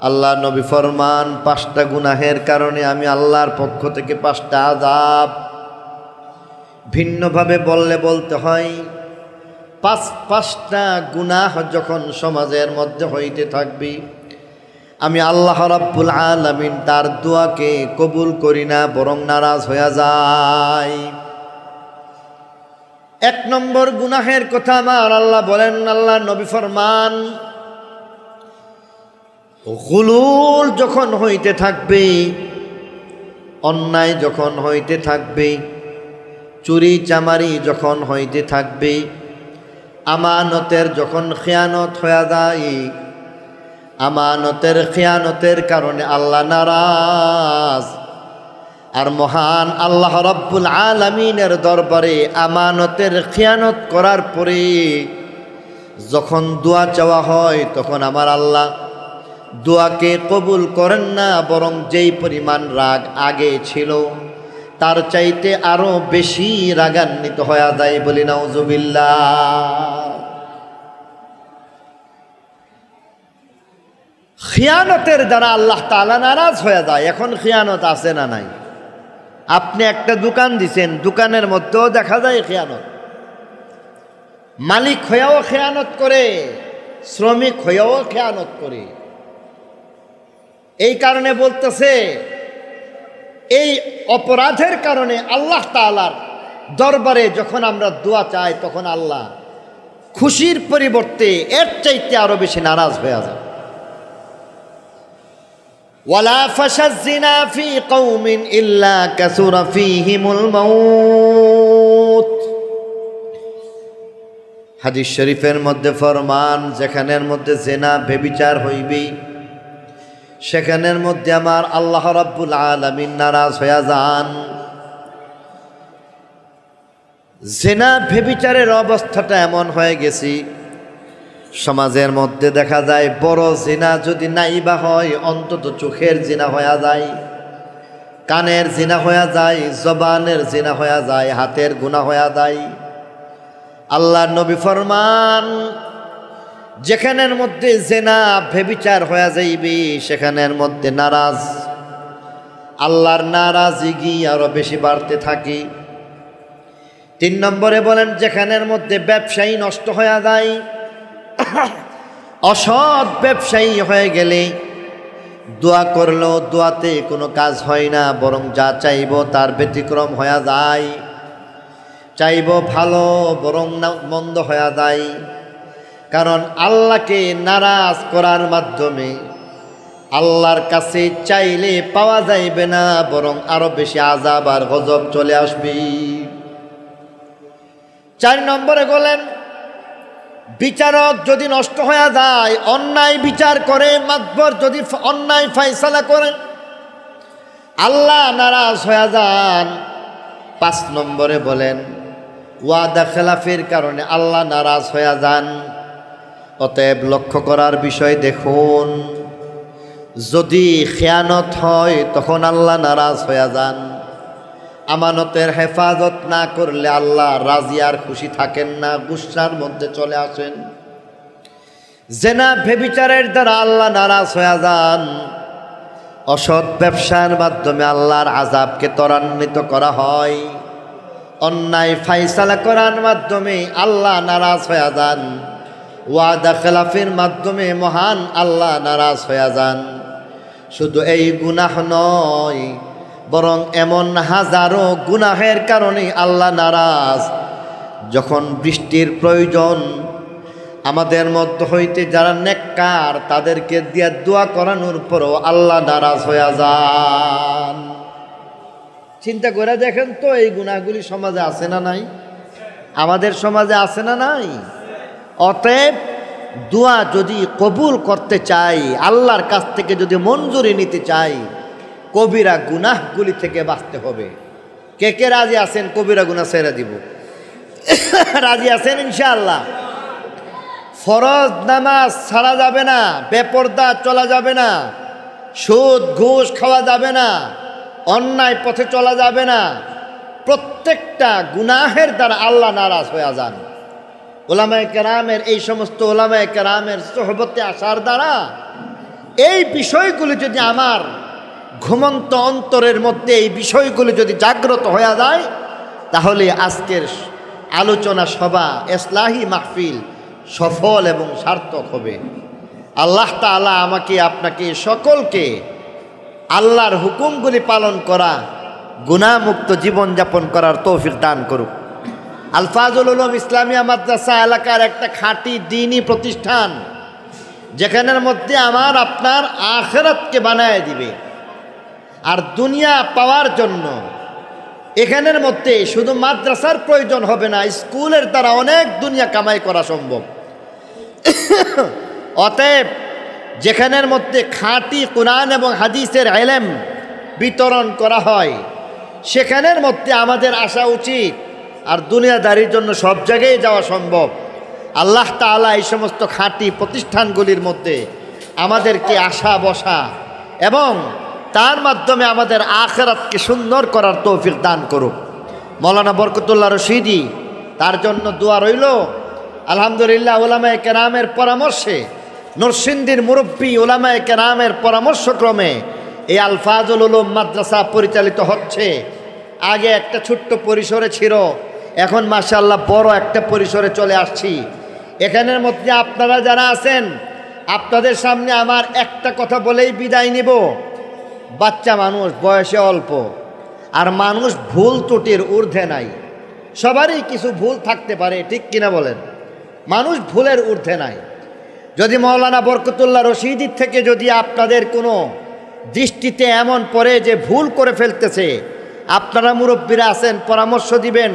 আল্লাহ নবী ফরমান 5টা গুনাহের কারণে আমি আল্লাহর পক্ষ থেকে 5টা আযাব। ভিন্নভাবে বলতে হয়, 5টা গুনাহ যখন সমাজের মধ্যে হইতে থাকবে, আমি আল্লাহ রাব্বুল আলামিন তার দোয়াকে কবুল করি না, বরং নারাজ হয়ে যাই। 1 নম্বর গুনাহের কথা আমার আল্লাহ বলেন, আল্লাহ নবী ফরমান, গুলুল যখন হইতে থাকবে, অন্যায় যখন হইতে থাকবে, চুরি চামারি যখন হইতে থাকবে, আমানতের যখন খেয়ানত হয়ে যায়, আমানতের খেয়ানতের কারণে আল্লাহ নারাজ। আর মহান আল্লাহ রাব্বুল আলামিনের দরবারে আমানতের খেয়ানত করার পরে যখন দোয়া চাওয়া হয়, তখন আমার আল্লাহ দোয়াকে কবুল করেন না, বরং যেই পরিমাণ রাগ আগে ছিল তার চাইতে আরো বেশি রাগান্বিত হয়ে যায়। বলি নাউজুবিল্লাহ। খিয়ানতের দ্বারা আল্লাহ তাআলা নারাজ হয়ে যায়। এখন খিয়ানত আছে না নাই? আপনি একটা দোকান দিছেন, দোকানের মধ্যেও দেখা যায় খিয়ানত। মালিক হয়েও খেয়ানত করে, শ্রমিক হয়েও খেয়ানত করে। এই কারণে বলতেছে, এই অপরাধের কারণে আল্লাহ তাআলার দরবারে যখন আমরা দোয়া চাই, তখন আল্লাহ খুশির পরিবর্তে এর চাইতে আরো বেশি নারাজ হয়ে যায়। ওয়ালা ফাশাজ জিনা ফি কওমিন ইল্লা কাসুরা ফীহিমুল মাউত। হাদিস শরীফের মধ্যে ফরমান, যেখানের মধ্যে জিনা ব্যভিচার হইবে, সেখানের মধ্যে আমার আল্লাহ রাব্বুল আলামিন নারাজ হয়ে যান। জিনা ব্যভিচারের অবস্থাটা এমন হয়ে গেছে, সমাজের মধ্যে দেখা যায় বড় জিনা যদি নাইবা হয়, অন্তত চোখের জিনা হয়ে যায়, কানের জিনা হয়ে যায়, জবানের জিনা হয়ে যায়, হাতের গুনাহ হয়ে যায়। আল্লাহ নবী ফরমান, যেখানের মধ্যে জিনা ব্যভিচার হয়ে যাইবে, সেখানের মধ্যে নারাজ, আল্লাহর নারাজগি আরো বেশি বাড়তে থাকে। 3 নম্বরে বলেন, যেখানের মধ্যে ব্যবসায়ী নষ্ট হয়ে যায়, অসৎ ব্যবসায়ী হয়ে গেলে দোয়া করলেও দোয়াতে কোনো কাজ হয় না, বরং যা চাইব তার ব্যতিক্রম হয়ে যায়। চাইব ভালো, বরং মন্দ হয়ে যায়। কারণ আল্লাহকে নারাজ করার মাধ্যমে আল্লাহর কাছে চাইলে পাওয়া যাইবে না, বরং আরো বেশি আযাব আর গজব চলে আসবে। 4 নম্বরে বলেন, বিচারক যদি নষ্ট হয়ে যায়, অন্যায় বিচার করে, মাতবর যদি অন্যায় ফয়সালা করেন, আল্লাহ নারাজ হয়ে যান। 5 নম্বরে বলেন, ওয়াদা খেলাফের কারণে আল্লাহ নারাজ হয়ে যান। অতএব লক্ষ্য করার বিষয় দেখুন, যদি খেয়ানত হয় তখন আল্লাহ নারাজ হয়ে যান। আমানতের হেফাজত না করলে আল্লাহ রাজি আর খুশি থাকেন না, গুসার মধ্যে চলে আসেন। জিনা ব্যভিচারের দ্বারা আল্লাহ নারাজ হয়ে যান। অসৎ ব্যবসার মাধ্যমে আল্লাহর আযাবকে ত্বরান্বিত করা হয়। অন্যায় ফায়সালা করার মাধ্যমে আল্লাহ নারাজ হয়ে যান। ওয়াদা খেলাফের মাধ্যমে মহান আল্লাহ নারাজ হয়ে যান। শুধু এই গুনাহ নয়, বরং এমন হাজারো গুনাহের কারণে আল্লাহ নারাজ। যখন বৃষ্টির প্রয়োজন, আমাদের মধ্য হইতে যারা নেককার, তাদেরকে দিয়ে দোয়া করানোর পরও আল্লাহ নারাজ হয়ে যান। চিন্তা করে দেখেন তো, এই গুনাহগুলি সমাজে আছে না নাই? আমাদের সমাজে আছে না নাই? অতএব দোয়া যদি কবুল করতে চাই, আল্লাহর কাছ থেকে যদি মঞ্জুরি নিতে চাই, কবিরা গুনাহগুলি থেকে বাঁচতে হবে। কে কে রাজি আছেন কবিরা গুনাহ ছেড়ে দিব? রাজি আছেন ইনশাআল্লাহ? ফরজ নামাজ ছাড়া যাবে না, বেপরদা চলা যাবে না, সুদ ঘুষ খাওয়া যাবে না, অন্যায় পথে চলা যাবে না। প্রত্যেকটা গুনাহের দ্বারা আল্লাহ নারাজ হয়ে যান। ওলামায়ে কেরামের, এই সমস্ত ওলামায়ে কেরামের সোহবতে আসার দ্বারা এই বিষয়গুলো যদি আমার ঘুমন্ত অন্তরের মধ্যে এই বিষয়গুলো যদি জাগ্রত হয়ে যায়, তাহলে আজকের আলোচনা সভা, ইসলাহি মাহফিল সফল এবং সার্থক হবে। আল্লাহ তাআলা আমাকে আপনাকে সকলকে আল্লাহর হুকুমগুলি পালন করা, গুনাহমুক্ত জীবনযাপন করার তৌফিক দান করুক। আলফাজুল উলুম ইসলামিয়া মাদ্রাসা এলাকার একটা খাঁটি দ্বীনি প্রতিষ্ঠান, যেখানের মধ্যে আমার আপনার আখিরাতকে বানায় দিবে। আর দুনিয়া পাওয়ার জন্য এখানের মধ্যে শুধু মাদ্রাসার প্রয়োজন হবে না, স্কুলের দ্বারা অনেক দুনিয়া কামাই করা সম্ভব। অতএব যেখানের মধ্যে খাঁটি কুরআন এবং হাদিসের ইলম বিতরণ করা হয়, সেখানের মধ্যে আমাদের আসা উচিত। আর দুনিয়াদারির জন্য সব জায়গায় যাওয়া সম্ভব। আল্লাহ তাআলা এই সমস্ত খাঁটি প্রতিষ্ঠানগুলির মধ্যে আমাদেরকে আসা বসা এবং তার মাধ্যমে আমাদের আখিরাতকে সুন্দর করার তৌফিক দান করুক। মৌলানা বরকতুল্লাহ রশিদি, তার জন্য দোয়া রইল। আলহামদুলিল্লাহ, উলামায়ে কেরামের পরামর্শে, নরসিংদীর মুরব্বী উলামায়ে কেরামের পরামর্শক্রমে এই আলফাজুল উলুম মাদ্রাসা পরিচালিত হচ্ছে। আগে একটা ছোট্ট পরিসরে ছিল, এখন মাশাআল্লাহ বড় একটা পরিসরে চলে আসছি। এখানের মধ্যে আপনারা যারা আছেন, আপনাদের সামনে আমার একটা কথা বলেই বিদায় নিব। বাচ্চা মানুষ, বয়সে অল্প, আর মানুষ ভুল ত্রুটির ঊর্ধ্বে নাই। সবারই কিছু ভুল থাকতে পারে, ঠিক কিনা বলেন? মানুষ ভুলের ঊর্ধ্বে নাই। যদি মৌলানা বরকতুল্লাহ রশিদির থেকে যদি আপনাদের কোনো দৃষ্টিতে এমন পড়ে যে ভুল করে ফেলতেছে, আপনারা মুরব্বীরা আছেন, পরামর্শ দিবেন,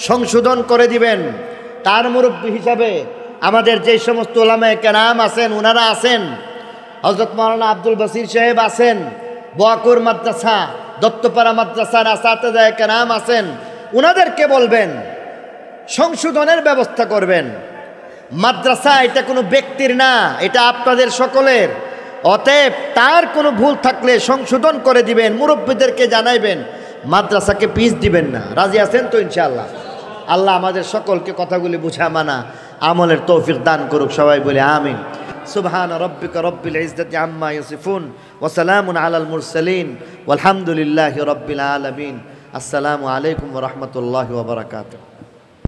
সংশোধন করে দিবেন। তার মুরব্বী হিসাবে আমাদের যে সমস্ত উলামায়ে কেরাম আছেন, ওনারা আছেন। হযরত মাওলানা আব্দুল বাসির সাহেব আছেন, বোয়াকুর মাদ্রাসা, দত্তপাড়া মাদ্রাসার আসাতেজায়ে কেরাম আছেন। ওনাদেরকে বলবেন, সংশোধনের ব্যবস্থা করবেন। মাদ্রাসা এটা কোনো ব্যক্তির না, এটা আপনাদের সকলের। অতএব তার কোনো ভুল থাকলে সংশোধন করে দিবেন, মুরব্বীদেরকে জানাইবেন, মাদ্রাসাকে পিছ দিবেন না। রাজি আছেন তো ইনশাআল্লাহ? আল্লাহ আমাদের সকলকে কথাগুলি বুঝা মানা আমলের তৌফিক দান করুক। সবাই বলে আমিন। সুবহান রাব্বিকা রব্বিল ইজ্জাতি আম্মা ইয়াসিফুন ওয়া সালামুন আলাল মুরসালিন ওয়ালহামদুলিল্লাহি রাব্বিল আলামিন। আসসালামু আলাইকুম ওয়া রাহমাতুল্লাহি ওয়া বারাকাতুহু।